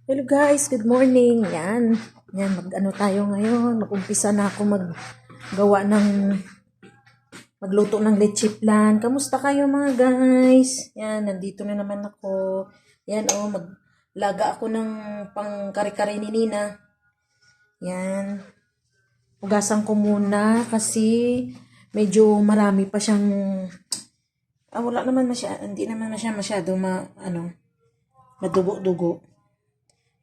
Hello guys, good morning. Yan mag-ano tayo ngayon. Mag-umpisa na ako magluto ng leche flan. Kamusta kayo mga guys? Yan, nandito na naman ako. Yan maglaga ako ng pang kare-kare ni Nina. Yan. Hugasan ko muna kasi medyo marami pa siyang wala naman hindi naman masyado madugo-dugo.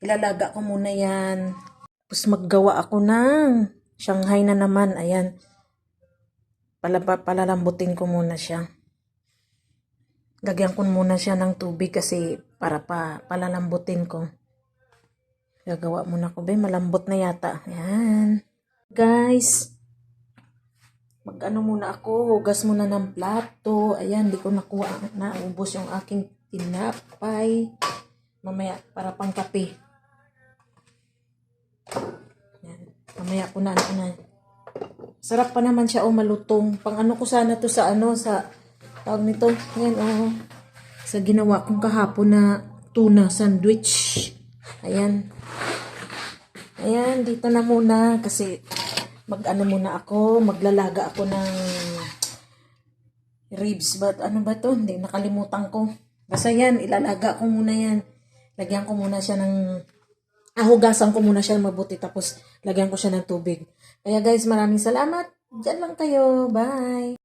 Ilalaga ko muna yan. Tapos maggawa ako ng Shanghai na naman. Ayan. Palalambutin ko muna siya. Lagyan ko muna siya ng tubig kasi para palalambutin ko. Gagawa muna ko. Malambot na yata. Ayan. Guys. Mag-ano muna ako. Hugas muna ng plato. Ayan. Di ko naubos yung aking tinapay. Mamaya para pang kape. Mamaya ko na. Sarap pa naman siya malutong. Pang ano ko sana to sa tawag nito. Ayan sa ginawa kong kahapon na tuna sandwich. Ayan. Ayan, dito na muna kasi muna ako. Maglalaga ako ng ribs. But ano ba to? Hindi, nakalimutan ko. Basta yan, ilalaga ko muna yan. Lagyan ko muna siya ng hugasan ko muna siya mabuti tapos lagyan ko siya ng tubig. Kaya guys, maraming salamat. Diyan lang kayo. Bye!